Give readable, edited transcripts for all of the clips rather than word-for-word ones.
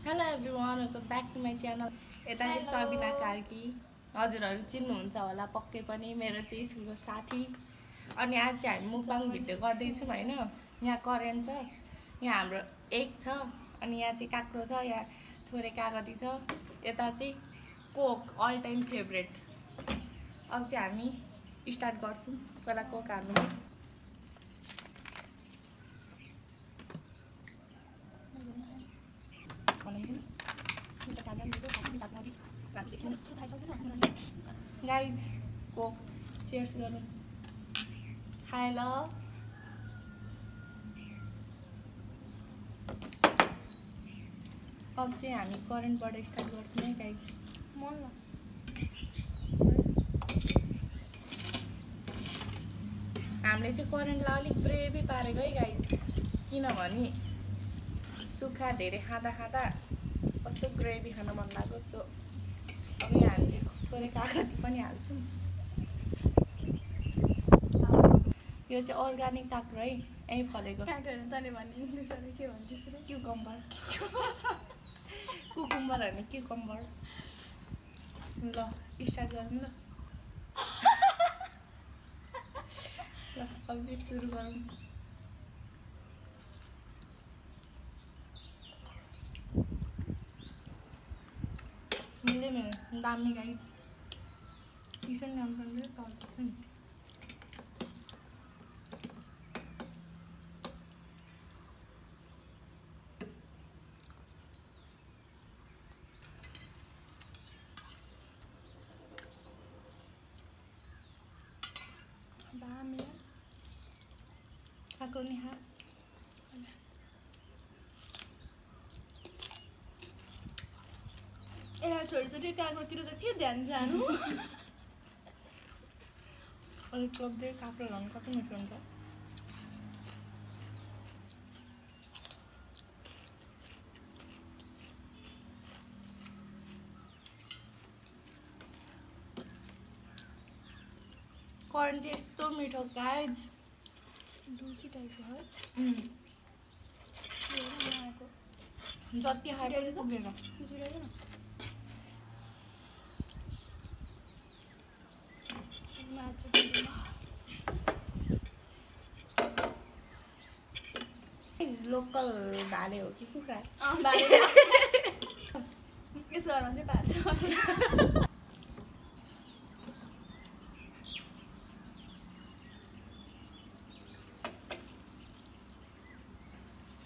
Hello everyone, welcome back to my channel. यता चाहिँ सबिना कार्की, हजुरहरू चिन्नुहुन्छ होला पक्कै पनि, मेरो चाहिँ स्कुलको साथी। अनि आज चाहिँ हामी मुकबाङ भिडियो गर्दैछौँ होइन। यहाँ करेन्ट छ, यहाँ हाम्रो एग छ, अनि यहाँ चाहिँ काक्रो छ, यहाँ थोरै कागती छ, यता चाहिँ कोक अल टाइम फेभरेट। अब चाहिँ हामी स्टार्ट गर्छौँ। पहिला कोक हाल्नु। गाइज कोक चेयर्स गरौँ। हाय ल। अब चाहिँ हामी करेन्टबाट स्टार्ट गर्छौँ है गाइज। हामीले चाहिँ करेन्टलाई अलिक ब्रेबी पारेको है गाइज, किनभने सुक्खा धेरै खाँदा कस्तो ग्रेभी खान मन लाग्यो जस्तो। अब यहाँ हामी चाहिँ थोरै कागती पनि हाल्छौँ। यो चाहिँ अर्ग्यानिक काक्रो है, यहीँ फलेको क्युकम्बर कुकुम्बर होइन क्युकम्बर। ल स्टार्ट गरौँ ल। ल अब चाहिँ सुरु गरौँ। मिल्दै मिल्यो, दामी गाइज। किसन नाम पनि तर्छ नि। दामी काक्रो नि खा। यसलाई छोडी कागोतिर त के ध्यान जानु। अलिक चोक्दै काक्रो झन् कति मिठो हुन्छ। करेन्ट चाहिँ यस्तो मिठो गाइज, जुसी टाइपको है। जति खायो पनि पुगेन। लोकल भाले हो कि कुखुरा? यसो घरमा चाहिँ पार्छ।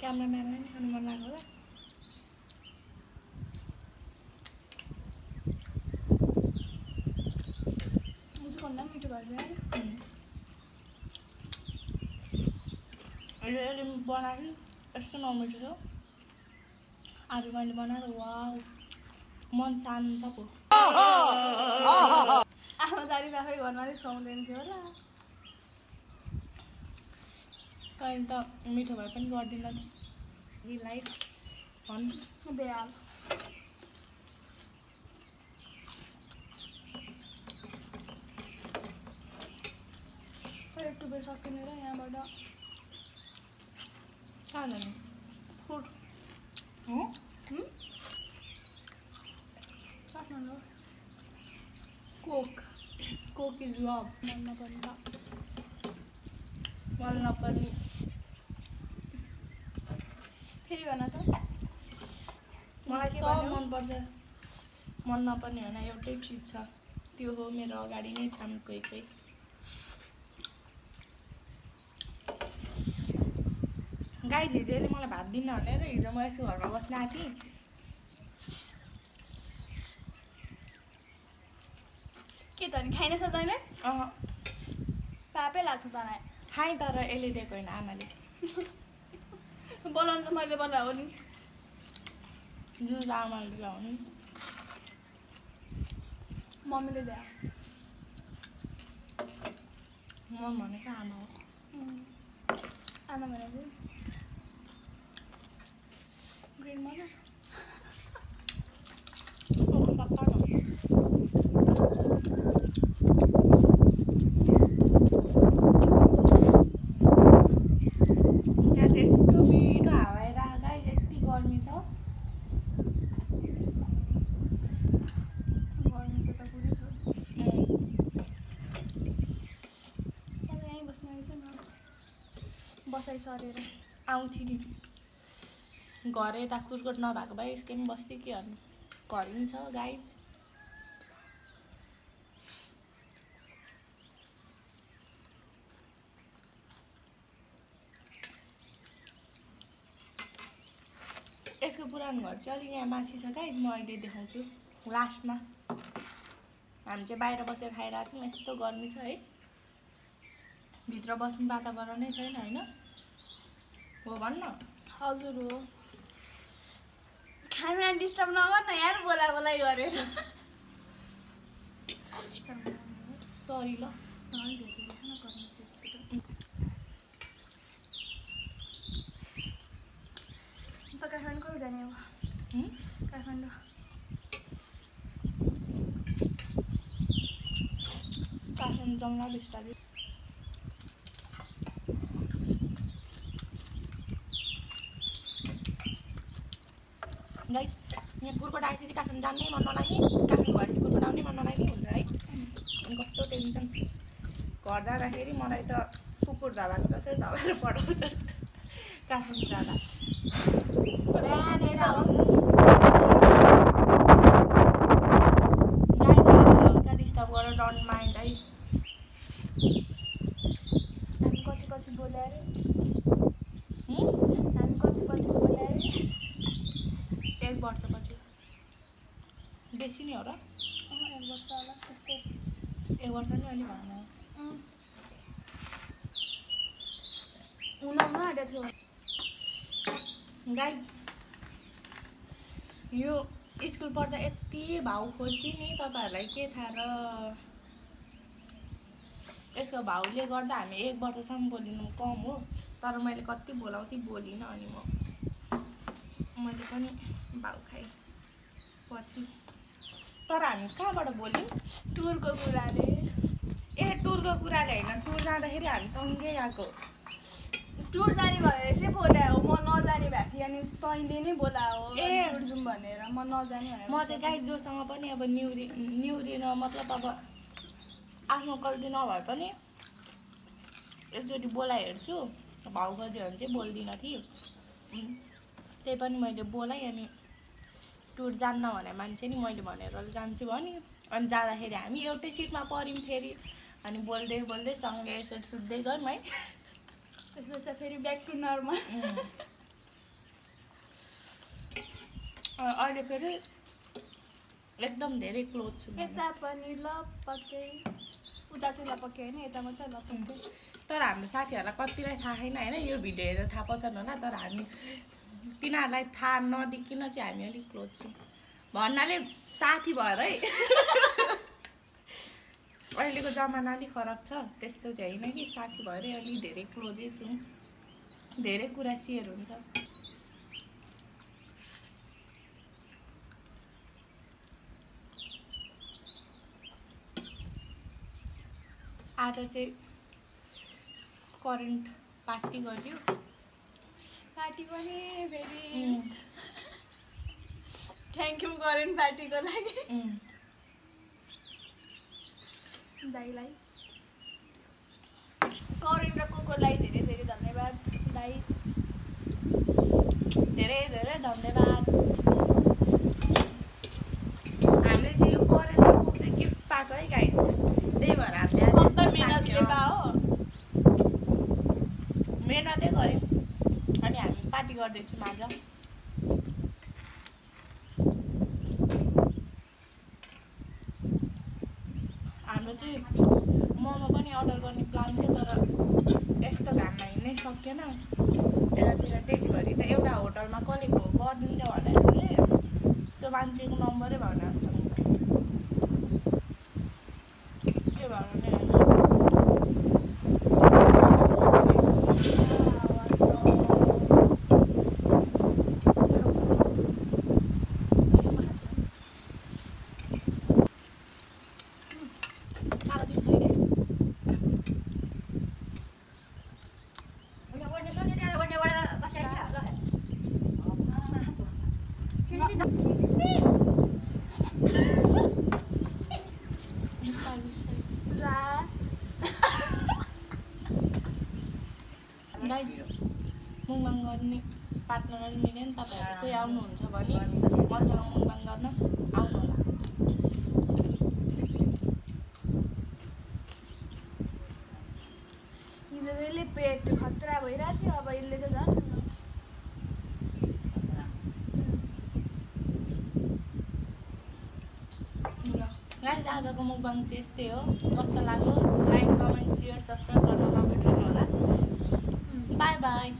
क्यामराम्यानलाई नि खानु मन लाग्यो होला। भन्दा मिठो भन्छ अहिले बनाएको यस्तो नमिठो छ। आज मैले बनाएर वाउ मन शान्त पो। आमा जारी आफै घरमा नै सुहाउँदैन थियो होला। कहिले त मिठो भए पनि गर्दिनँ यिलाई भन् बेहाल। टुबेर सकिने र यहाँबाट कहाँ जाने? Food Kathmandu. Coke is love. मन नपर्ने मन नपर्ने फेरि भन त। मलाई सब मनपर्छ, मन नपर्ने होइन एउटै चिज छ, त्यो हो मेरो अगाडि नै छन् कोही कोही। गाई झिझेले मलाई भात दिन्न भनेर हिजो म यसको घरमा बस्न आएको थिएँ। के त नि खाइन सक्छ तैँले? पापै लाग्छ तँलाई। खाएँ तर यसले दिएको होइन, आमाले। बोलाउनु त मैले बोला हो नि। जुन आमाले दिला हो नि, मम्मीले दिए। म भनेको आमा हो। आमा भने चाहिँ ग्रिन मदर। पप्पा न यहाँ चाहिँ यस्तो मिठो हावा आइरहेको गाइस, यति गर्मी छ। यसलाई सरेर आउँथ्यो नि घर यता कुर्कोट नभएको भए यसकै पनि बस्थ्यो के गर्नु घर पनि छ गाइज यसको पुरानो घर चाहिँ अलिक यहाँ माथि छ गाइज म अहिले देखाउँछु लास्टमा हामी चाहिँ बाहिर बसेर खाइरहेको छौँ यस्तो गर्मी छ है भित्र बस्ने वातावरणै छैन होइन हो भन्न हजुर हो खाना डिस्टर्ब नगर न यार बोलाइ गरेर सरी ल त काठमाडौँ कहिले जाने अब काठमाडौँ काठमाडौँ जाउँ न बिस्तारै गाइस यहाँ कुर्कोट आएपछि काठमाडौँ जान्नै मन नलाग्ने काठमाडौँ भएपछि कुर्कोट आउनै मन नलाग्ने हुन्छ है अनि कस्तो टेन्सन घर जाँदाखेरि मलाई त कुकुर धपाएको जसरी धपाएर पठाउँछ काठमाडौँ जाँदा हल्का डिस्टर्ब गरेर डोन्ट माइन्ड है हामी कति पछि बोल्यो अरे हामी कति पछि बोल्यो अरे 1 वर्षपछि बेसी नै हो र 1 वर्ष होला त्यस्तै 1 वर्ष नै अलि भएन उनाउन आँटेको थियो गाइज यो स्कुल पढ्दा यति भाउ खोज्थेँ नि तपाईँहरूलाई के थाहा र यसको भाउले गर्दा हामी 1 वर्षसम्म बोलिनु कम हो तर मैले कति बोलाउँथेँ बोलिनँ अनि मैले पनि भाउ खाएँ पछि तर हामी कहाँबाट बोल्यौँ टुरको कुराले टुरको कुराले होइन टुर जाँदाखेरि हामी सँगै आएको टुर जाने भनेर चाहिँ बोलायो म नजाने भएको थिएँ अनि तैँले नै बोलायो टुर जाउँ भनेर म नजाने भनेर म चाहिँ गाई जोसँग पनि अब न्युरिन मतलब अब आफ्नो गल्ती नभए पनि एकचोटि बोलाइ हेर्छु भाउ खोज्यो भने चाहिँ बोल्दिनँ थिएँ त्यही पनि मैले बोलाएँ अनि टुर जान्न भने मान्छे नि मैले भनेर जान्छु भने अनि जाँदाखेरि हामी एउटै सिटमा पऱ्यौँ फेरि अनि बोल्दै बोल्दै सँगै यसो सुत्दै गयौँ है त्यसपछि फेरि ब्याक टु नर्मल अहिले फेरि एकदम धेरै क्लोज छु यता पनि लपक्कै उता चाहिँ लपक्कै होइन यता मात्रै लपक्कै तर हाम्रो साथीहरूलाई कतिलाई थाहा छैन होइन यो भिडियो हेरेर थाहा पाउँछन् होला तर हामी तिनीहरूलाई थाहा नदेखिन चाहिँ हामी अलिक क्लोज छौँ भन्नाले साथी भएर है अहिलेको जमाना अलिक खराब छ त्यस्तो चाहिँ होइन कि साथी भएरै अलिक धेरै क्लोजै छौँ धेरै कुरा सेयर हुन्छ आज चाहिँ करेन्ट पार्टी गर्यो पार्टी पनि फेरि थ्याङ्क यू करेन्ट पार्टीको लागि दाइलाई करेन्ट र कोकोलाई धेरै धेरै धन्यवाद दाइ धेरै धेरै धन्यवाद हामीले चाहिँ यो करेन्ट र कोको चाहिँ गिफ्ट पाएको है गाई त्यही भएर हामीले मेहनतले पाओ मेहनतै गऱ्यौँ अनि हामी पार्टी गर्दैछौँ आज हाम्रो चाहिँ मोमो पनि अर्डर गर्ने प्लान थियो तर यस्तो घाममा हिँड्नै सकेन यतातिर डेलिभरी त एउटा होटलमा कसले गरिदिन्छ भनेको अरे त्यो मान्छेको नम्बरै भएन हामीसँग के भएर नै गाइस मुङबाङ गर्ने पार्टनरहरू मिल्यो नि तपाईँहरू कोही आउनुहुन्छ भने मसँग मुङबाङ गर्न आउनु होला हिजो यसले पेट खतरा भइरहेको थियो अब यसले त झन् गाइस आजको मुङबाङ चाहिँ यस्तै हो कस्तो लाग्यो लाइक कमेन्ट सेयर सब्सक्राइब गर्न नबिर्सनु होला बाई बाई